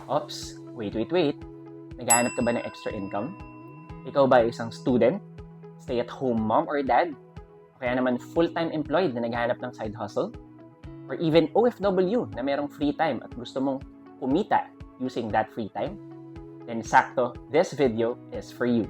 Ops, wait. Naghahanap ka ba ng extra income? Ikaw ba ay isang student, stay-at-home mom or dad? O kaya naman full-time employed na naghahanap ng side hustle? Or even OFW na merong free time at gusto mong kumita using that free time? Then sakto, this video is for you.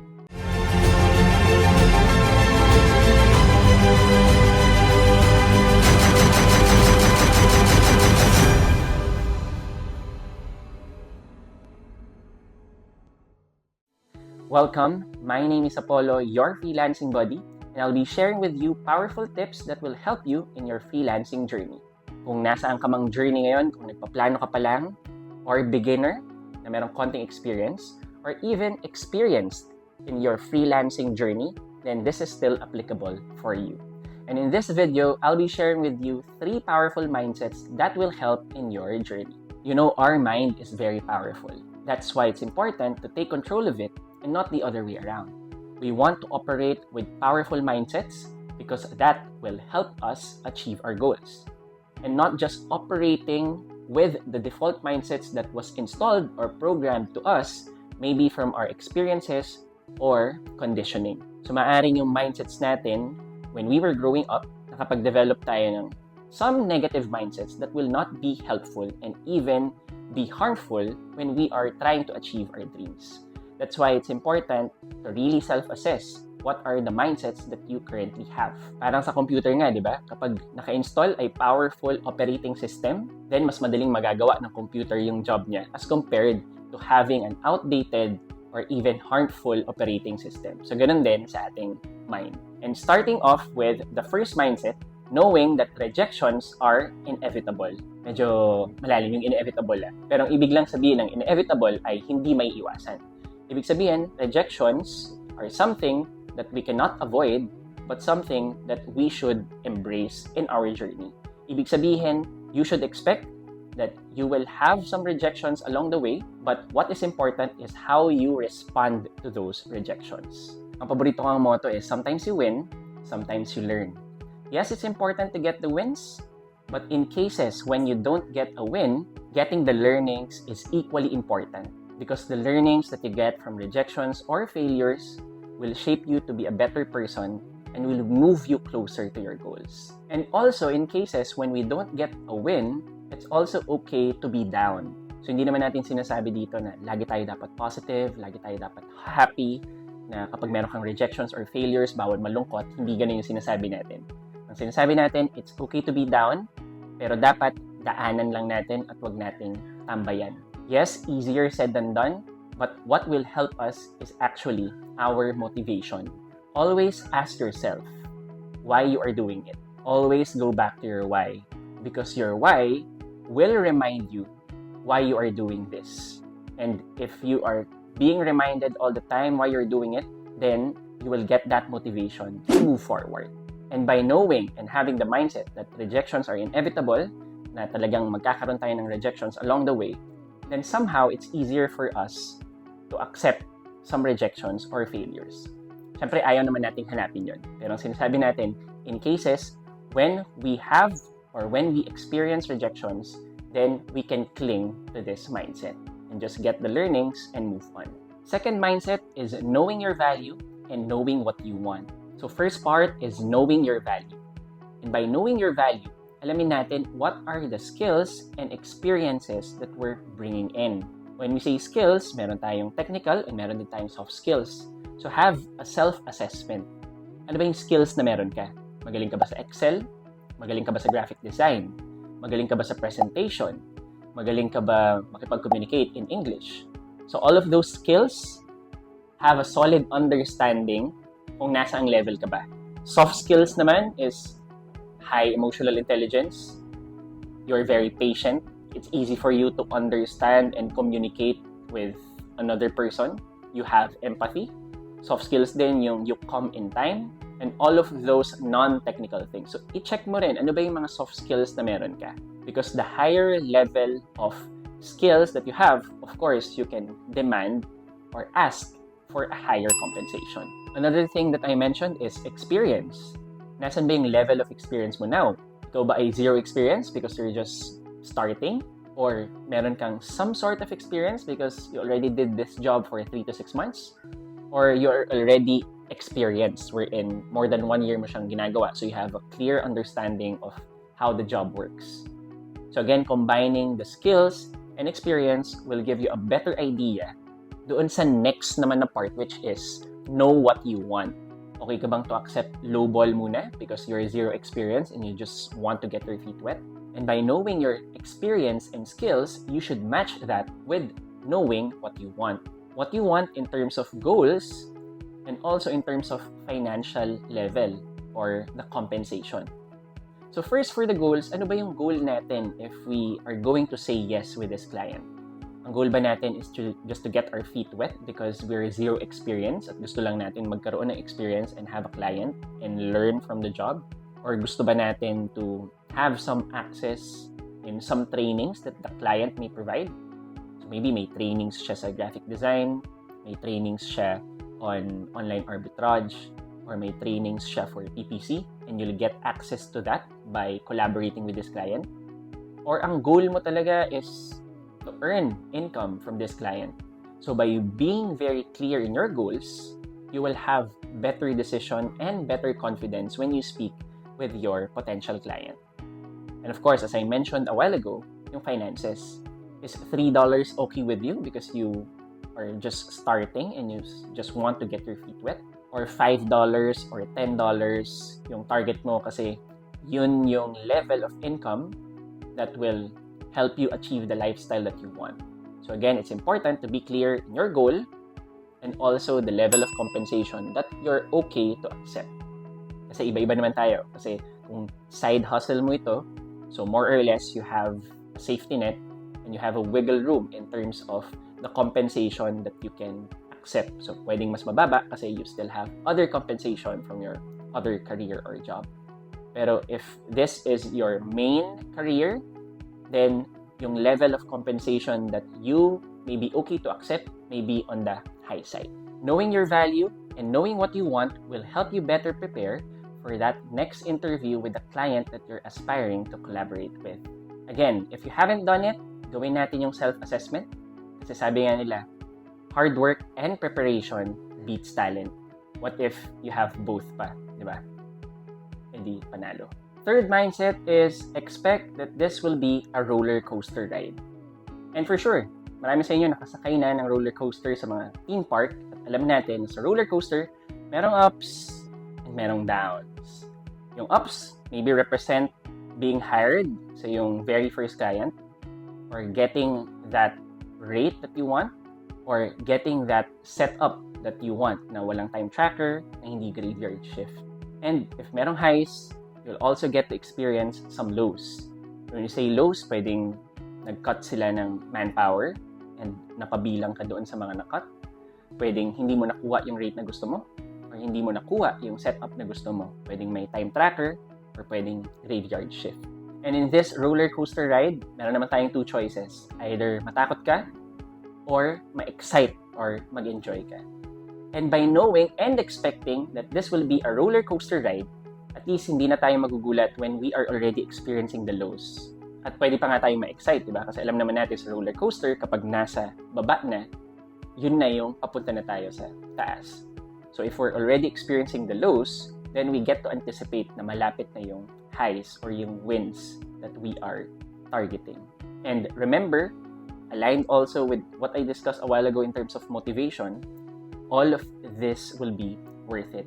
Welcome, my name is Apollo, your freelancing buddy, and I'll be sharing with you powerful tips that will help you in your freelancing journey. Kung nasaan ka mang journey ngayon, kung nagpaplano ka pa lang, or beginner na merong konting experience, or even experienced in your freelancing journey, then this is still applicable for you. And in this video, I'll be sharing with you 3 powerful mindsets that will help in your journey. You know, our mind is very powerful. That's why it's important to take control of it and not the other way around. We want to operate with powerful mindsets because that will help us achieve our goals. And not just operating with the default mindsets that was installed or programmed to us, maybe from our experiences or conditioning. So maaaring yung mindsets natin when we were growing up, nakapag-develop tayo ng some negative mindsets that will not be helpful and even be harmful when we are trying to achieve our dreams. That's why it's important to really self-assess what are the mindsets that you currently have. Parang sa computer nga, di ba? Kapag naka-install ay powerful operating system, then mas madaling magagawa ng computer yung job niya as compared to having an outdated or even harmful operating system. So ganun din sa ating mind. And starting off with the first mindset, knowing that rejections are inevitable. Medyo malalim yung inevitable Pero ang ibig lang sabihin ng inevitable ay hindi may iwasan. Ibig sabihin, rejections are something that we cannot avoid, but something that we should embrace in our journey. Ibig sabihin, you should expect that you will have some rejections along the way, but what is important is how you respond to those rejections. Ang paborito kong motto is, sometimes you win, sometimes you learn. Yes, it's important to get the wins, but in cases when you don't get a win, getting the learnings is equally important. Because the learnings that you get from rejections or failures will shape you to be a better person and will move you closer to your goals. And also, in cases when we don't get a win, it's also okay to be down. So, hindi naman natin sinasabi dito na lagi tayo dapat positive, lagi tayo dapat happy, na kapag meron kang rejections or failures, bawal malungkot, hindi ganun yung sinasabi natin. Ang sinasabi natin, it's okay to be down, pero dapat daanan lang natin at wag nating tambayan. Yes, easier said than done, but what will help us is actually our motivation. Always ask yourself why you are doing it. Always go back to your why, because your why will remind you why you are doing this. And if you are being reminded all the time why you're doing it, then you will get that motivation to move forward. And by knowing and having the mindset that rejections are inevitable, na talagang magkakaroon tayo ng rejections along the way, then somehow it's easier for us to accept some rejections or failures. Siyempre, ayaw naman nating hanapin yun. Pero ang sinasabi natin, in cases when we have or when we experience rejections, then we can cling to this mindset and just get the learnings and move on. Second mindset is knowing your value and knowing what you want. So first part is knowing your value. And by knowing your value, alamin natin what are the skills and experiences that we're bringing in. When we say skills, meron tayong technical and meron din tayong soft skills. So have a self-assessment. Ano ba yung skills na meron ka? Magaling ka ba sa Excel? Magaling ka ba sa graphic design? Magaling ka ba sa presentation? Magaling ka ba makipag-communicate in English? So all of those skills have a solid understanding kung nasa ang level ka ba. Soft skills naman is high emotional intelligence. You're very patient. It's easy for you to understand and communicate with another person. You have empathy. Soft skills din yung you come in time and all of those non-technical things. So, i-check mo rin ano ba yung mga soft skills na meron ka. Because the higher level of skills that you have, of course, you can demand or ask for a higher compensation. Another thing that I mentioned is experience. Nasaan ba yung level of experience mo now? Ikaw ba ay zero experience because you're just starting? or meron kang some sort of experience because you already did this job for 3 to 6 months, or you're already experienced wherein more than 1 year mo siyang ginagawa, so you have a clear understanding of how the job works. So again, combining the skills and experience will give you a better idea doon sa next naman na part, which is know what you want. Okay ka bang to accept lowball muna because you're zero experience and you just want to get your feet wet? And by knowing your experience and skills, you should match that with knowing what you want. What you want in terms of goals and also in terms of financial level or the compensation. So first, for the goals, ano ba yung goal natin if we are going to say yes with this client? Ang goal ba natin is just to get our feet wet because we're zero experience at gusto lang natin magkaroon ng experience and have a client and learn from the job? Or gusto ba natin to have some access in some trainings that the client may provide? So maybe may trainings siya sa graphic design, may trainings siya on online arbitrage, or may trainings siya for PPC, and you'll get access to that by collaborating with this client. Or ang goal mo talaga is to earn income from this client. So by being very clear in your goals, you will have better decision and better confidence when you speak with your potential client. And of course, as I mentioned a while ago, yung finances. Is $3 okay with you because you are just starting and you just want to get your feet wet? Or $5 or $10 yung target mo kasi yun yung level of income that will help you achieve the lifestyle that you want. So again, it's important to be clear in your goal and also the level of compensation that you're okay to accept. Kasi iba-iba naman tayo. Kasi kung side hustle mo ito, so more or less you have a safety net and you have a wiggle room in terms of the compensation that you can accept. So pwedeng mas mababa kasi you still have other compensation from your other career or job. Pero if this is your main career, then yung level of compensation that you may be okay to accept may be on the high side. Knowing your value and knowing what you want will help you better prepare for that next interview with the client that you're aspiring to collaborate with. Again, if you haven't done it, gawin natin yung self-assessment. Kasi sabi nga nila, hard work and preparation beats talent. What if you have both pa, di ba? Hindi panalo. Third mindset is expect that this will be a roller coaster ride. And for sure, marami sa inyo nakasakay na ng roller coaster sa mga theme park at alam natin sa roller coaster, merong ups and merong downs. Yung ups maybe represent being hired sa yung very first client or getting that rate that you want or getting that setup that you want na walang time tracker, na hindi graveyard shift. And if merong highs, you'll also get to experience some lows. When you say lows, pwedeng nag-cut sila ng manpower and napabilang ka doon sa mga na-cut. Pwedeng hindi mo nakuha yung rate na gusto mo or hindi mo nakuha yung setup na gusto mo. Pwedeng may time tracker or pwedeng graveyard shift. And in this roller coaster ride, meron naman tayong two choices. Either matakot ka or ma-excite or mag-enjoy ka. And by knowing and expecting that this will be a roller coaster ride, at least hindi na tayo magugulat when we are already experiencing the lows. At pwede pa nga tayo ma-excite, diba? Kasi alam naman natin sa roller coaster, kapag nasa baba na, yun na yung papunta na tayo sa taas. So if we're already experiencing the lows, then we get to anticipate na malapit na yung highs or yung wins that we are targeting. And remember, aligned also with what I discussed a while ago in terms of motivation, all of this will be worth it.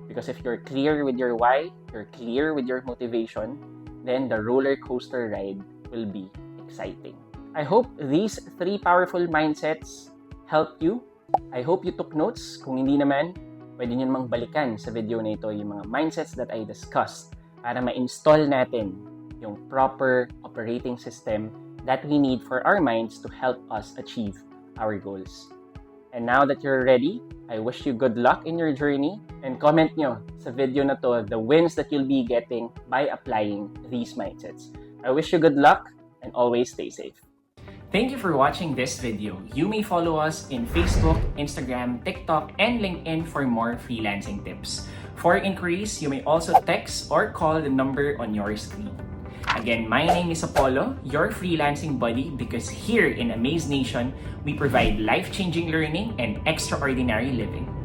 Because if you're clear with your why, you're clear with your motivation, then the roller coaster ride will be exciting. I hope these 3 powerful mindsets helped you. I hope you took notes. Kung hindi naman, pwede nyo namang balikan sa video na ito yung mga mindsets that I discussed para ma-install natin yung proper operating system that we need for our minds to help us achieve our goals. And now that you're ready, I wish you good luck in your journey and comment nyo sa video na to the wins that you'll be getting by applying these mindsets. I wish you good luck and always stay safe. Thank you for watching this video. You may follow us in Facebook, Instagram, TikTok, and LinkedIn for more freelancing tips. For inquiries, you may also text or call the number on your screen. Again, my name is Apollo, your freelancing buddy, because here in Amaze Nation, we provide life-changing learning and extraordinary living.